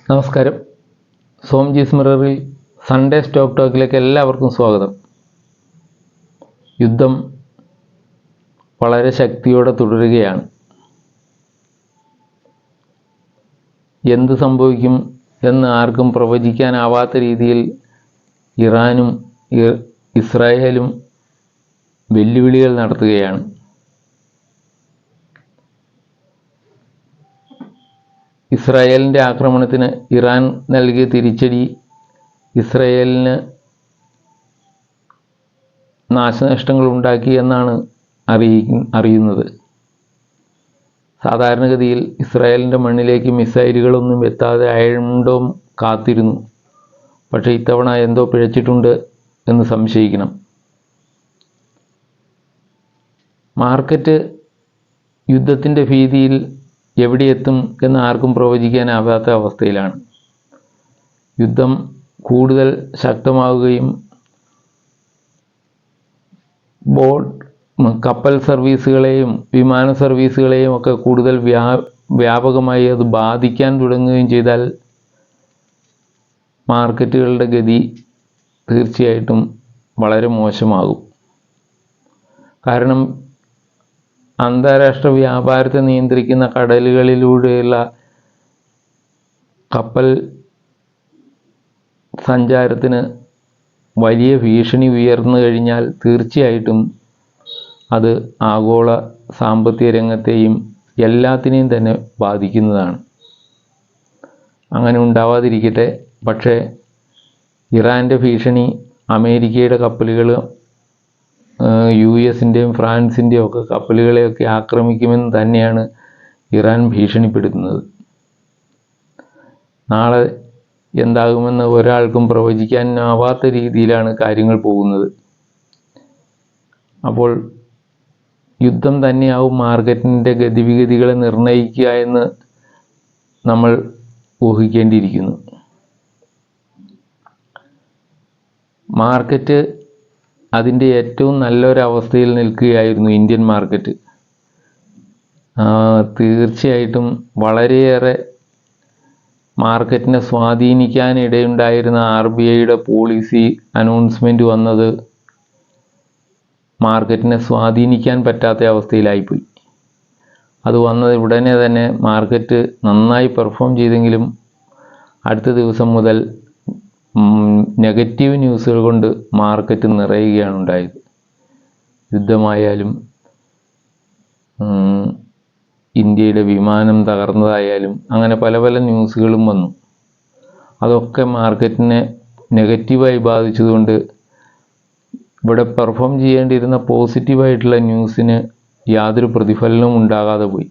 നമസ്കാരം. സോംജീസ് മിററിൽ Sunday stock ടോക്കിലേക്ക് എല്ലാവർക്കും സ്വാഗതം. യുദ്ധം വളരെ ശക്തിയോടെ തുടരുകയാണ്. എന്ത് സംഭവിക്കും എന്ന് ആർക്കും പ്രവചിക്കാനാവാത്ത രീതിയിൽ ഇറാനും ഇസ്രായേലും വെല്ലുവിളികൾ നടത്തുകയാണ്. ഇസ്രായേലിൻ്റെ ആക്രമണത്തിന് ഇറാൻ നൽകിയ തിരിച്ചടി ഇസ്രായേലിന് നാശനഷ്ടങ്ങൾ ഉണ്ടാക്കി എന്നാണ് അറിയുന്നത്. സാധാരണഗതിയിൽ ഇസ്രായേലിൻ്റെ മണ്ണിലേക്ക് മിസൈലുകളൊന്നും എത്താതെ അയൺ ഡോം കാത്തിരുന്നു. പക്ഷേ ഇത്തവണ എന്തോ പിഴച്ചിട്ടുണ്ട് എന്ന് സംശയിക്കണം. മാർക്കറ്റ് യുദ്ധത്തിൻ്റെ ഭീതിയിൽ എവിടെ എത്തും എന്ന് ആർക്കും പ്രവചിക്കാനാവാത്ത അവസ്ഥയിലാണ്. യുദ്ധം കൂടുതൽ ശക്തമാവുകയും കപ്പൽ സർവീസുകളെയും വിമാന സർവീസുകളെയും ഒക്കെ കൂടുതൽ വ്യാപകമായി അത് ബാധിക്കാൻ തുടങ്ങുകയും ചെയ്താൽ മാർക്കറ്റുകളുടെ ഗതി തീർച്ചയായിട്ടും വളരെ മോശമാകും. കാരണം അന്താരാഷ്ട്ര വ്യാപാരത്തെ നിയന്ത്രിക്കുന്ന കടലുകളിലൂടെയുള്ള കപ്പൽ സഞ്ചാരത്തിന് വലിയ ഭീഷണി ഉയർന്നു കഴിഞ്ഞാൽ തീർച്ചയായിട്ടും അത് ആഗോള സാമ്പത്തിക രംഗത്തെയും എല്ലാത്തിനെയും തന്നെ ബാധിക്കുന്നതാണ്. അങ്ങനെ ഉണ്ടാവാതിരിക്കട്ടെ. പക്ഷേ ഇറാൻ്റെ ഭീഷണി അമേരിക്കയുടെ കപ്പലുകൾ US-ൻ്റെയും ഫ്രാൻസിൻ്റെയും ഒക്കെ കപ്പലുകളെയൊക്കെ ആക്രമിക്കുമെന്ന് തന്നെയാണ് ഇറാൻ ഭീഷണിപ്പെടുത്തുന്നത്. നാളെ എന്താകുമെന്ന് ഒരാൾക്കും പ്രവചിക്കാനാവാത്ത രീതിയിലാണ് കാര്യങ്ങൾ പോകുന്നത്. അപ്പോൾ യുദ്ധം തന്നെയാവും മാർക്കറ്റിൻ്റെ ഗതിവിഗതികളെ നിർണ്ണയിക്കുക എന്ന് നമ്മൾ ഊഹിക്കേണ്ടിയിരിക്കുന്നു. മാർക്കറ്റ് അതിൻ്റെ ഏറ്റവും നല്ലൊരവസ്ഥയിൽ നിൽക്കുകയായിരുന്നു ഇന്ത്യൻ മാർക്കറ്റ്. തീർച്ചയായിട്ടും വളരെയേറെ മാർക്കറ്റിനെ സ്വാധീനിക്കാനിടയുണ്ടായിരുന്ന RBIയുടെ പോളിസി അനൗൺസ്മെൻറ്റ് വന്നത് മാർക്കറ്റിനെ സ്വാധീനിക്കാൻ പറ്റാത്ത അവസ്ഥയിലായിപ്പോയി. അത് വന്നത് ഉടനെ തന്നെ മാർക്കറ്റ് നന്നായി പെർഫോം ചെയ്തെങ്കിലും അടുത്ത ദിവസം മുതൽ നെഗറ്റീവ് ന്യൂസുകൾ കൊണ്ട് മാർക്കറ്റ് നിറയുകയാണ് ഉണ്ടായത്. യുദ്ധമായാലും ഇന്ത്യയുടെ വിമാനം തകർന്നതായാലും അങ്ങനെ പല പല ന്യൂസുകളും വന്നു. അതൊക്കെ മാർക്കറ്റിനെ നെഗറ്റീവായി ബാധിച്ചതുകൊണ്ട് ഇവിടെ പെർഫോം ചെയ്യേണ്ടിയിരുന്ന പോസിറ്റീവായിട്ടുള്ള ന്യൂസിന് യാതൊരു പ്രതിഫലനവും ഉണ്ടാകാതെ പോയി.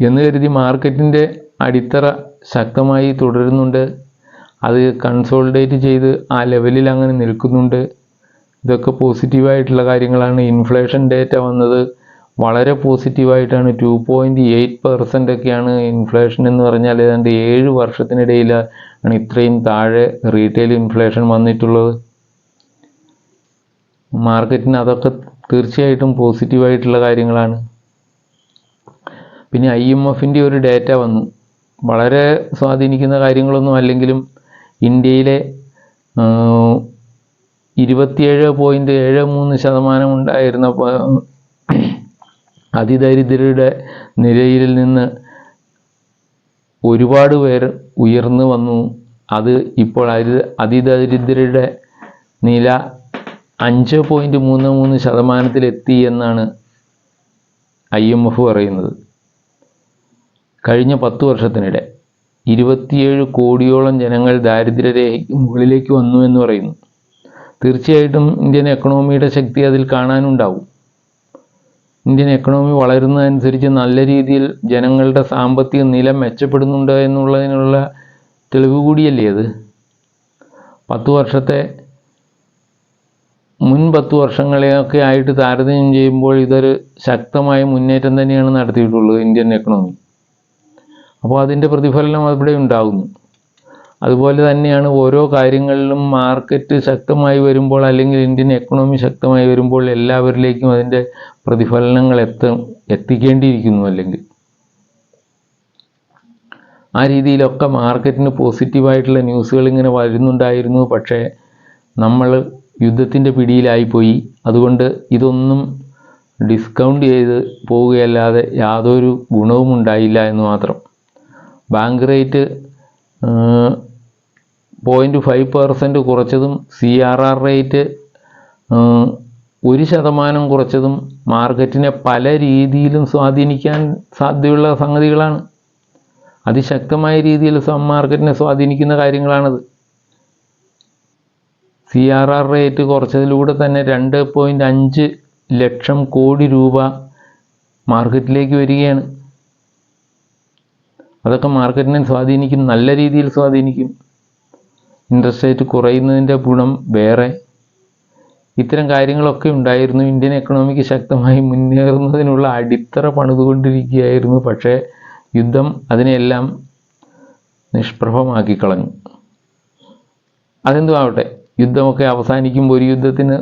എന്ന് കരുതി മാർക്കറ്റിൻ്റെ അടിത്തറ ശക്തമായി തുടരുന്നുണ്ട്. അത് കൺസോളിഡേറ്റ് ചെയ്ത് ആ ലെവലിൽ അങ്ങനെ നിൽക്കുന്നുണ്ട്. ഇതൊക്കെ പോസിറ്റീവായിട്ടുള്ള കാര്യങ്ങളാണ്. ഇൻഫ്ലേഷൻ ഡേറ്റ വന്നത് വളരെ പോസിറ്റീവായിട്ടാണ്. 2.8% ഒക്കെയാണ് ഇൻഫ്ലേഷൻ എന്ന് പറഞ്ഞാൽ. ഏതാണ്ട് 7 വർഷത്തിനിടയിലാണ് ഇത്രയും താഴെ റീറ്റെയിൽ ഇൻഫ്ലേഷൻ വന്നിട്ടുള്ളത്. മാർക്കറ്റിന് അതൊക്കെ തീർച്ചയായിട്ടും പോസിറ്റീവായിട്ടുള്ള കാര്യങ്ങളാണ്. പിന്നെ IMFൻ്റെ ഒരു ഡേറ്റ വന്നു. വളരെ സ്വാധീനിക്കുന്ന കാര്യങ്ങളൊന്നും അല്ലെങ്കിലും ഇന്ത്യയിലെ 27.73% ഉണ്ടായിരുന്ന അതിദരിദ്രരുടെ നിരയിൽ നിന്ന് ഒരുപാട് പേർ ഉയർന്നു വന്നു. അത് ഇപ്പോൾ അതിദരിദ്രരുടെ നില 5.33% എന്നാണ് IMF പറയുന്നത്. കഴിഞ്ഞ 10 വർഷത്തിനിടെ 27 കോടിയോളം ജനങ്ങൾ ദാരിദ്ര്യരേഖയ്ക്ക് മുകളിലേക്ക് വന്നു എന്ന് പറയുന്നു. തീർച്ചയായിട്ടും ഇന്ത്യൻ എക്കണോമിയുടെ ശക്തി അതിൽ കാണാനുണ്ടാവും. ഇന്ത്യൻ എക്കണോമി വളരുന്നതനുസരിച്ച് നല്ല രീതിയിൽ ജനങ്ങളുടെ സാമ്പത്തിക നില മെച്ചപ്പെടുന്നുണ്ട് എന്നുള്ളതിനുള്ള തെളിവ് കൂടിയല്ലേ അത്. 10 വർഷങ്ങളെയൊക്കെ ആയിട്ട് താരതമ്യം ചെയ്യുമ്പോൾ ഇതൊരു ശക്തമായ മുന്നേറ്റം തന്നെയാണ് നടത്തിയിട്ടുള്ളത് ഇന്ത്യൻ എക്കണോമി. അപ്പോൾ അതിൻ്റെ പ്രതിഫലനം അവിടെ ഉണ്ടാകുന്നു. അതുപോലെ തന്നെയാണ് ഓരോ കാര്യങ്ങളിലും മാർക്കറ്റ് ശക്തമായി വരുമ്പോൾ അല്ലെങ്കിൽ ഇന്ത്യൻ എക്കണോമി ശക്തമായി വരുമ്പോൾ എല്ലാവരിലേക്കും അതിൻ്റെ പ്രതിഫലനങ്ങൾ എത്തിക്കേണ്ടിയിരിക്കുന്നു. അല്ലെങ്കിൽ ആ രീതിയിലൊക്കെ മാർക്കറ്റിന് പോസിറ്റീവായിട്ടുള്ള ന്യൂസുകൾ ഇങ്ങനെ വരുന്നുണ്ടായിരുന്നു. പക്ഷേ നമ്മൾ യുദ്ധത്തിൻ്റെ പിടിയിലായിപ്പോയി. അതുകൊണ്ട് ഇതൊന്നും ഡിസ്കൗണ്ട് ചെയ്ത് പോവുകയല്ലാതെ യാതൊരു ഗുണവും ഉണ്ടായില്ല എന്ന് മാത്രം. ബാങ്ക് റേറ്റ് 0.5% കുറച്ചതും CRR റേറ്റ് 1% കുറച്ചതും മാർക്കറ്റിനെ പല രീതിയിലും സ്വാധീനിക്കാൻ സാധ്യതയുള്ള സംഗതികളാണ്. അതിശക്തമായ രീതിയിൽ മാർക്കറ്റിനെ സ്വാധീനിക്കുന്ന കാര്യങ്ങളാണത്. CRR റേറ്റ് കുറച്ചതിലൂടെ തന്നെ 2.5 ലക്ഷം കോടി രൂപ മാർക്കറ്റിലേക്ക് വരികയാണ്. അതൊക്കെ മാർക്കറ്റിനെ സ്വാധീനിക്കും, നല്ല രീതിയിൽ സ്വാധീനിക്കും. ഇൻട്രസ്റ്റ് റേറ്റ് കുറയുന്നതിൻ്റെ ഗുണം വേറെ. ഇത്തരം കാര്യങ്ങളൊക്കെ ഉണ്ടായിരുന്നു. ഇന്ത്യൻ എക്കണോമിക്ക് ശക്തമായി മുന്നേറുന്നതിനുള്ള അടിത്തറ പണിതുകൊണ്ടിരിക്കുകയായിരുന്നു. പക്ഷേ യുദ്ധം അതിനെല്ലാം നിഷ്പ്രഭമാക്കി കളഞ്ഞു. അതെന്തും ആവട്ടെ, യുദ്ധമൊക്കെ അവസാനിക്കുമ്പോൾ ഒരു യുദ്ധത്തിന്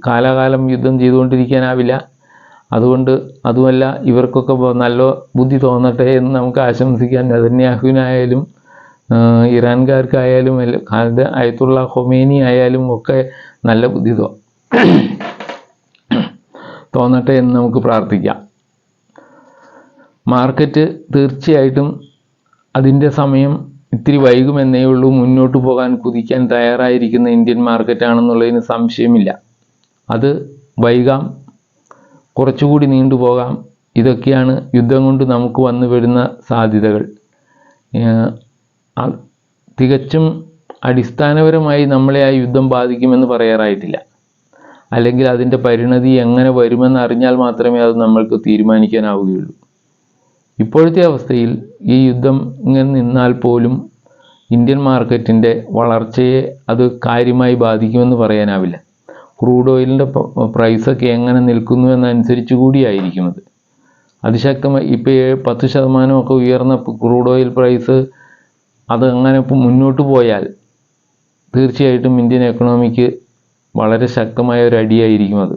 കാലാകാലം യുദ്ധം ചെയ്തുകൊണ്ടിരിക്കാനാവില്ല. അതുമല്ല, ഇവർക്കൊക്കെ നല്ല ബുദ്ധി തോന്നട്ടെ എന്ന് നമുക്ക് ആശംസിക്കാൻ. നെതന്യാഹുവിനായാലും ഇറാൻകാർക്കായാലും അയത്തുള്ള ഖൊമേനി ആയാലും ഒക്കെ നല്ല ബുദ്ധി തോന്നട്ടെ എന്ന് നമുക്ക് പ്രാർത്ഥിക്കാം. മാർക്കറ്റ് തീർച്ചയായിട്ടും അതിൻ്റെ സമയം ഇത്തിരി വൈകുമെന്നേ ഉള്ളൂ. മുന്നോട്ട് പോകാൻ കുതിക്കാൻ തയ്യാറായിരിക്കുന്ന ഇന്ത്യൻ മാർക്കറ്റാണെന്നുള്ളതിന് സംശയമില്ല. അത് വൈകാം, കുറച്ചുകൂടി നീണ്ടുപോകാം. ഇതൊക്കെയാണ് യുദ്ധം കൊണ്ട് നമുക്ക് വന്നു വരുന്ന സാധ്യതകൾ. തികച്ചും അടിസ്ഥാനപരമായി നമ്മളെ ആ യുദ്ധം ബാധിക്കുമെന്ന് പറയാറായിട്ടില്ല. അല്ലെങ്കിൽ അതിൻ്റെ പരിണതി എങ്ങനെ വരുമെന്ന് അറിഞ്ഞാൽ മാത്രമേ അത് നമ്മൾക്ക് തീരുമാനിക്കാനാവുകയുള്ളൂ. ഇപ്പോഴത്തെ അവസ്ഥയിൽ ഈ യുദ്ധം ഇങ്ങനെ നിന്നാൽ പോലും ഇന്ത്യൻ മാർക്കറ്റിൻ്റെ വളർച്ചയെ അത് കാര്യമായി ബാധിക്കുമെന്ന് പറയാനാവില്ല. ക്രൂഡ് ഓയിലിൻ്റെ പ്രൈസൊക്കെ എങ്ങനെ നിൽക്കുന്നു എന്നനുസരിച്ച് കൂടിയായിരിക്കും അത്. അതിശക്തമായി ഇപ്പോൾ 10% ഉയർന്ന ക്രൂഡ് ഓയിൽ പ്രൈസ് അതങ്ങനെ മുന്നോട്ട് പോയാൽ തീർച്ചയായിട്ടും ഇന്ത്യൻ എക്കണോമിക്ക് വളരെ ശക്തമായ ഒരു അടിയായിരിക്കും അത്.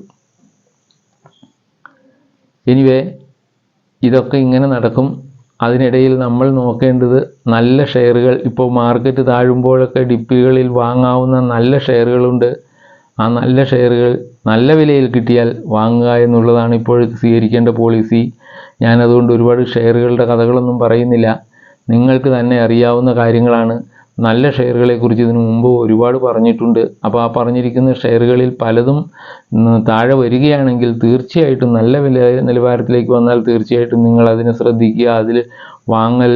എനിവേ, ഇതൊക്കെ ഇങ്ങനെ നടക്കും. അതിനിടയിൽ നമ്മൾ നോക്കേണ്ടത് നല്ല ഷെയറുകൾ, ഇപ്പോൾ മാർക്കറ്റ് താഴുമ്പോഴൊക്കെ ഡിപ്പുകളിൽ വാങ്ങാവുന്ന നല്ല ഷെയറുകളുണ്ട്. ആ നല്ല ഷെയറുകൾ നല്ല വിലയിൽ കിട്ടിയാൽ വാങ്ങുക എന്നുള്ളതാണ് ഇപ്പോൾ സ്വീകരിക്കേണ്ട പോളിസി. ഞാനതുകൊണ്ട് ഒരുപാട് ഷെയറുകളുടെ കഥകളൊന്നും പറയുന്നില്ല. നിങ്ങൾക്ക് തന്നെ അറിയാവുന്ന കാര്യങ്ങളാണ്. നല്ല ഷെയറുകളെക്കുറിച്ച് ഇതിനു മുമ്പ് ഒരുപാട് പറഞ്ഞിട്ടുണ്ട്. അപ്പോൾ ആ പറഞ്ഞിരിക്കുന്ന ഷെയറുകളിൽ പലതും താഴെ വരികയാണെങ്കിൽ തീർച്ചയായിട്ടും നല്ല വില നിലവാരത്തിലേക്ക് വന്നാൽ തീർച്ചയായിട്ടും നിങ്ങൾ അതിനെ ശ്രദ്ധിക്കുക. അതിൽ വാങ്ങൽ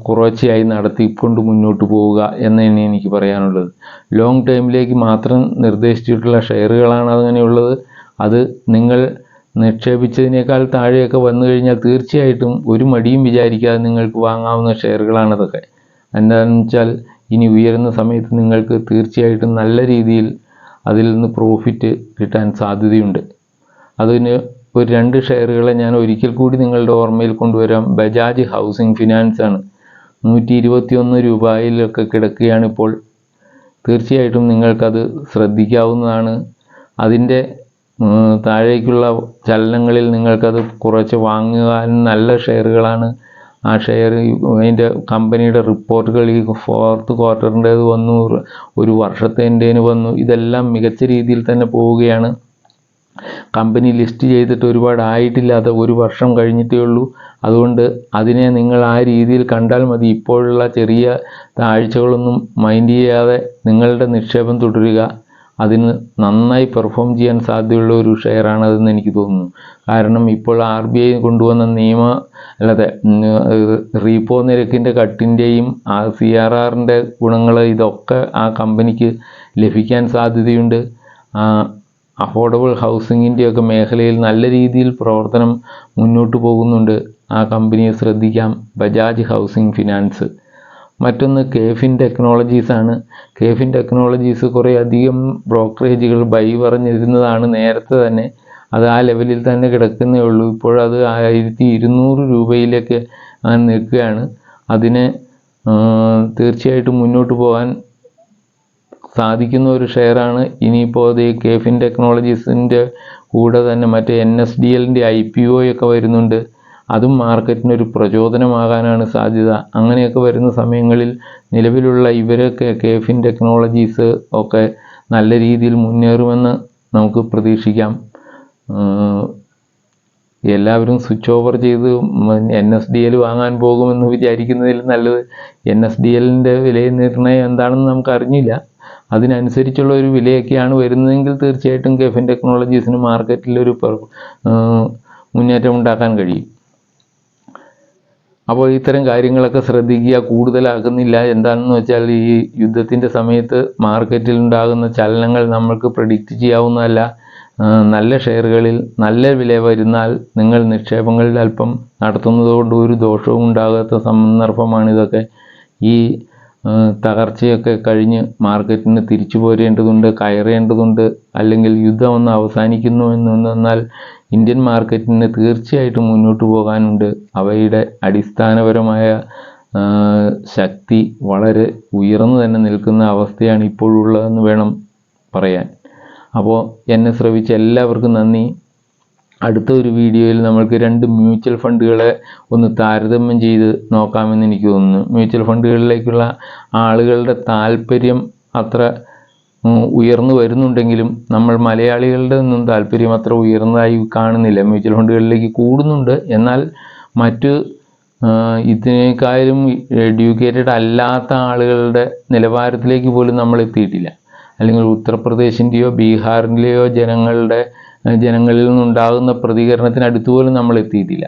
കുറച്ചായി നടത്തിക്കൊണ്ട് മുന്നോട്ട് പോവുക എന്നാണ് എനിക്ക് പറയാനുള്ളത്. ലോങ് ടൈമിലേക്ക് മാത്രം നിർദ്ദേശിച്ചിട്ടുള്ള ഷെയറുകളാണ് അങ്ങനെയുള്ളത്. അത് നിങ്ങൾ നിക്ഷേപിച്ചതിനേക്കാൾ താഴെയൊക്കെ വന്നു കഴിഞ്ഞാൽ തീർച്ചയായിട്ടും ഒരു മടിയും വിചാരിക്കാതെ നിങ്ങൾക്ക് വാങ്ങാവുന്ന ഷെയറുകളാണതൊക്കെ. എന്താണെന്ന് വെച്ചാൽ ഇനി ഉയരുന്ന സമയത്ത് നിങ്ങൾക്ക് തീർച്ചയായിട്ടും നല്ല രീതിയിൽ അതിൽ നിന്ന് പ്രോഫിറ്റ് കിട്ടാൻ സാധ്യതയുണ്ട്. അതിന് ഒരു 2 ഷെയറുകളെ ഞാൻ ഒരിക്കൽ കൂടി നിങ്ങളുടെ ഓർമ്മയിൽ കൊണ്ടുവരാം. ബജാജ് ഹൗസിംഗ് ഫിനാൻസ് ആണ്. 121 രൂപയിലൊക്കെ കിടക്കുകയാണിപ്പോൾ. തീർച്ചയായിട്ടും നിങ്ങൾക്കത് ശ്രദ്ധിക്കാവുന്നതാണ്. അതിൻ്റെ താഴേക്കുള്ള ചലനങ്ങളിൽ നിങ്ങൾക്കത് കുറച്ച് വാങ്ങുവാൻ നല്ല ഷെയറുകളാണ്. ആ ഷെയർ അതിൻ്റെ കമ്പനിയുടെ റിപ്പോർട്ടുകൾ ഈ 4th ക്വാർട്ടറിൻ്റേത് വന്നു, ഒരു വർഷത്തേൻ്റേന് വന്നു. ഇതെല്ലാം മികച്ച രീതിയിൽ തന്നെ പോവുകയാണ്. കമ്പനി ലിസ്റ്റ് ചെയ്തിട്ട് ഒരുപാട് ആയിട്ടില്ലാത്ത 1 വർഷം കഴിഞ്ഞിട്ടേ ഉള്ളൂ. അതുകൊണ്ട് അതിനെ നിങ്ങൾ ആ രീതിയിൽ കണ്ടാൽ മതി. ഇപ്പോഴുള്ള ചെറിയ താഴ്ചകളൊന്നും മൈൻഡ് ചെയ്യാതെ നിങ്ങളുടെ നിക്ഷേപം തുടരുക. അതിന് നന്നായി പെർഫോം ചെയ്യാൻ സാധ്യതയുള്ള ഒരു ഷെയറാണതെന്ന് എനിക്ക് തോന്നുന്നു. കാരണം ഇപ്പോൾ RBI കൊണ്ടുവന്ന റീപ്പോ നിരക്കിൻ്റെ കട്ടിൻ്റെയും ആ CRRൻ്റെ ഗുണങ്ങൾ ഇതൊക്കെ ആ കമ്പനിക്ക് ലഭിക്കാൻ സാധ്യതയുണ്ട്. അഫോർഡബിൾ ഹൗസിങ്ങിൻ്റെയൊക്കെ മേഖലയിൽ നല്ല രീതിയിൽ പ്രവർത്തനം മുന്നോട്ട് പോകുന്നുണ്ട്. ആ കമ്പനിയെ ശ്രദ്ധിക്കാം. Bajaj housing finance. മറ്റൊന്ന് KFin ടെക്നോളജീസ് ആണ്. KFin ടെക്നോളജീസ് കുറേ അധികം ബ്രോക്കറേജുകൾ ബൈ പറഞ്ഞിരുന്നതാണ് നേരത്തെ തന്നെ. അത് ആ ലെവലിൽ തന്നെ കിടക്കുന്നേ ഉള്ളൂ. ഇപ്പോഴത് 1200 രൂപയിലേക്ക് നിൽക്കുകയാണ്. അതിന് തീർച്ചയായിട്ടും മുന്നോട്ട് പോകാൻ സാധിക്കുന്ന ഒരു ഷെയറാണ്. ഇനിയിപ്പോൾ അത് KFin ടെക്നോളജീസിൻ്റെ കൂടെ തന്നെ മറ്റേ NSDLൻ്റെ IPO ഒക്കെ വരുന്നുണ്ട്. അതും മാർക്കറ്റിനൊരു പ്രചോദനമാകാനാണ് സാധ്യത. അങ്ങനെയൊക്കെ വരുന്ന സമയങ്ങളിൽ നിലവിലുള്ള ഇവരൊക്കെ KFin ടെക്നോളജീസ് ഒക്കെ നല്ല രീതിയിൽ മുന്നേറുമെന്ന് നമുക്ക് പ്രതീക്ഷിക്കാം. എല്ലാവരും സ്വിച്ച് ഓവർ ചെയ്ത് NSDL വാങ്ങാൻ പോകുമെന്ന് വിചാരിക്കുന്നതിൽ നല്ലത് NSDLൻ്റെ വിലനിർണ്ണയം എന്താണെന്ന് നമുക്ക് അറിഞ്ഞില്ല. അതിനനുസരിച്ചുള്ള ഒരു വിലയൊക്കെയാണ് വരുന്നതെങ്കിൽ തീർച്ചയായിട്ടും KFin ടെക്നോളജീസിന് മാർക്കറ്റിലൊരു മുന്നേറ്റം ഉണ്ടാക്കാൻ കഴിയും. അപ്പോൾ ഇത്തരം കാര്യങ്ങളൊക്കെ ശ്രദ്ധിക്കുക. കൂടുതലാക്കുന്നില്ല. എന്താണെന്ന് വെച്ചാൽ ഈ യുദ്ധത്തിൻ്റെ സമയത്ത് മാർക്കറ്റിൽ ഉണ്ടാകുന്ന ചലനങ്ങൾ നമ്മൾക്ക് പ്രെഡിക്റ്റ് ചെയ്യാവുന്നതല്ല. നല്ല ഷെയറുകളിൽ നല്ല വില വരുന്നാൽ നിങ്ങൾ നിക്ഷേപങ്ങളിൽ അല്പം നടത്തുന്നതുകൊണ്ട് ഒരു ദോഷവും ഉണ്ടാകാത്ത സന്ദർഭമാണിതൊക്കെ. ഈ തകർച്ചയൊക്കെ കഴിഞ്ഞ് മാർക്കറ്റിന് തിരിച്ചു പോരേണ്ടതുണ്ട്, കയറേണ്ടതുണ്ട്. അല്ലെങ്കിൽ യുദ്ധം ഒന്ന് അവസാനിക്കുന്നു എന്ന് വന്നാൽ ഇന്ത്യൻ മാർക്കറ്റിന് തീർച്ചയായിട്ടും മുന്നോട്ട് പോകാനുണ്ട്. അവയുടെ അടിസ്ഥാനപരമായ ശക്തി വളരെ ഉയർന്നു തന്നെ നിൽക്കുന്ന അവസ്ഥയാണ് ഇപ്പോഴുള്ളതെന്ന് വേണം പറയാൻ. അപ്പോൾ എന്നെ ശ്രവിച്ച എല്ലാവർക്കും നന്ദി. അടുത്ത ഒരു വീഡിയോയിൽ നമ്മൾക്ക് 2 മ്യൂച്വൽ ഫണ്ടുകളെ ഒന്ന് താരതമ്യം ചെയ്ത് നോക്കാമെന്ന് എനിക്ക് തോന്നുന്നു. മ്യൂച്വൽ ഫണ്ടുകളിലേക്കുള്ള ആളുകളുടെ താല്പര്യം അത്ര ഉയർന്നു വരുന്നുണ്ടെങ്കിലും നമ്മൾ മലയാളികളുടെ ഒന്നും താല്പര്യം അത്ര ഉയർന്നതായി കാണുന്നില്ല. മ്യൂച്വൽ ഫണ്ടുകളിലേക്ക് കൂടുന്നുണ്ട്, എന്നാൽ മറ്റ് ഇതിനേക്കാളും എഡ്യൂക്കേറ്റഡ് അല്ലാത്ത ആളുകളുടെ നിലവാരത്തിലേക്ക് പോലും നമ്മൾ എത്തിയിട്ടില്ല. അല്ലെങ്കിൽ ഉത്തർപ്രദേശിൻ്റെയോ ബീഹാറിൻ്റെയോ ജനങ്ങളിൽ നിന്നുണ്ടാകുന്ന പ്രതികരണത്തിനടുത്ത് പോലും നമ്മൾ എത്തിയിട്ടില്ല.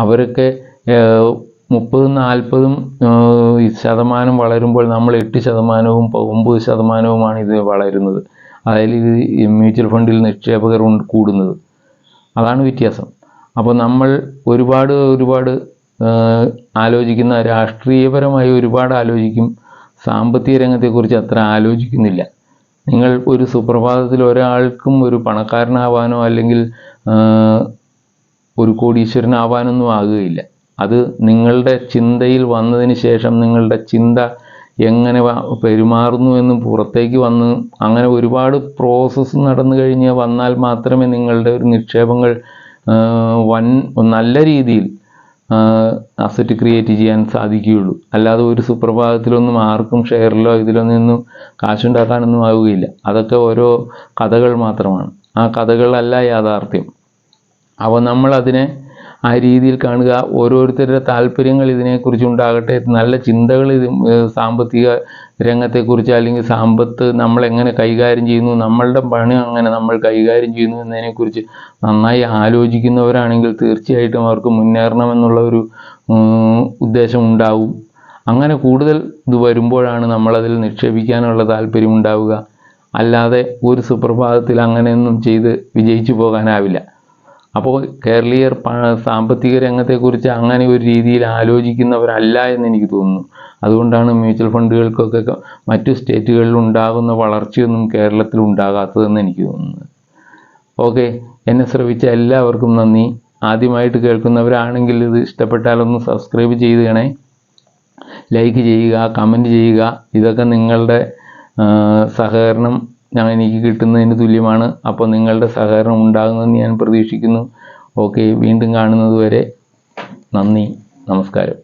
അവരൊക്കെ 30-40% വളരുമ്പോൾ നമ്മൾ 8%-9% 9%-വുമാണ് ഇത് വളരുന്നത്. അതായത് ഇത് മ്യൂച്വൽ ഫണ്ടിൽ നിക്ഷേപകർ കൂടുന്നത്. അതാണ് വ്യത്യാസം. അപ്പോൾ നമ്മൾ ഒരുപാട് ആലോചിക്കുന്ന, രാഷ്ട്രീയപരമായി ഒരുപാട് ആലോചിക്കും, സാമ്പത്തിക രംഗത്തെക്കുറിച്ച് അത്ര ആലോചിക്കുന്നില്ല. നിങ്ങൾ ഒരു സുപ്രഭാതത്തിൽ ഒരാൾക്കും ഒരു പണക്കാരനാവാനോ അല്ലെങ്കിൽ ഒരു കോടീശ്വരനാവാനൊന്നും ആകുകയില്ല. അത് നിങ്ങളുടെ ചിന്തയിൽ വന്നതിന് ശേഷം നിങ്ങളുടെ ചിന്ത എങ്ങനെ പെരുമാറുന്നു എന്ന് പുറത്തേക്ക് വന്ന് അങ്ങനെ ഒരുപാട് പ്രോസസ്സ് നടന്നു കഴിഞ്ഞ് വന്നാൽ മാത്രമേ നിങ്ങളുടെ ഒരു നിക്ഷേപങ്ങൾ നല്ല രീതിയിൽ അസറ്റ് ക്രിയേറ്റ് ചെയ്യാൻ സാധിക്കുകയുള്ളൂ. അല്ലാതെ ഒരു സുപ്രഭാതത്തിലൊന്നും ആർക്കും ഷെയറിലോ ഇതിലൊന്നും കാശുണ്ടാക്കാനൊന്നും ആവുകയില്ല. അതൊക്കെ ഓരോ കഥകൾ മാത്രമാണ്. ആ കഥകളല്ല യാഥാർത്ഥ്യം. അപ്പോൾ നമ്മളതിനെ ആ രീതിയിൽ കാണുക. ഓരോരുത്തരുടെ താല്പര്യങ്ങൾ ഇതിനെക്കുറിച്ച് ഉണ്ടാകട്ടെ. നല്ല ചിന്തകൾ സാമ്പത്തിക രംഗത്തെക്കുറിച്ച് അല്ലെങ്കിൽ സമ്പത്ത് നമ്മളെങ്ങനെ കൈകാര്യം ചെയ്യുന്നു, നമ്മളുടെ പണി അങ്ങനെ നമ്മൾ കൈകാര്യം ചെയ്യുന്നു എന്നതിനെക്കുറിച്ച് നന്നായി ആലോചിക്കുന്നവരാണെങ്കിൽ തീർച്ചയായിട്ടും അവർക്ക് മുന്നേറണമെന്നുള്ള ഒരു ഉദ്ദേശം ഉണ്ടാവും. അങ്ങനെ കൂടുതൽ ഇത് വരുമ്പോഴാണ് നമ്മളതിൽ നിക്ഷേപിക്കാനുള്ള താല്പര്യം ഉണ്ടാവുക. അല്ലാതെ ഒരു സുപ്രഭാതത്തിൽ അങ്ങനെയൊന്നും ചെയ്ത് വിജയിച്ചു പോകാനാവില്ല. അപ്പോൾ കേരളീയർ സാമ്പത്തിക രംഗത്തെക്കുറിച്ച് അങ്ങനെ ഒരു രീതിയിൽ ആലോചിക്കുന്നവരല്ല എന്ന് എനിക്ക് തോന്നുന്നു. അതുകൊണ്ടാണ് മ്യൂച്വൽ ഫണ്ടുകൾക്കൊക്കെ മറ്റു സ്റ്റേറ്റുകളിൽ ഉണ്ടാകുന്ന വളർച്ചയൊന്നും കേരളത്തിൽ ഉണ്ടാകാത്തതെന്ന് എനിക്ക് തോന്നുന്നത്. ഓക്കെ, എന്നെ ശ്രവിച്ച എല്ലാവർക്കും നന്ദി. ആദ്യമായിട്ട് കേൾക്കുന്നവരാണെങ്കിൽ ഇത് ഇഷ്ടപ്പെട്ടാലൊന്ന് സബ്സ്ക്രൈബ് ചെയ്യണേ, ലൈക്ക് ചെയ്യുക, കമൻറ്റ് ചെയ്യുക. ഇതൊക്കെ നിങ്ങളുടെ സഹകരണം എനിക്ക് കിട്ടുന്നതിന് തുല്യമാണ്. അപ്പോൾ നിങ്ങളുടെ സഹകരണം ഉണ്ടാകുമെന്ന് ഞാൻ പ്രതീക്ഷിക്കുന്നു. ഓക്കെ, വീണ്ടും കാണുന്നത് വരെ നന്ദി, നമസ്കാരം.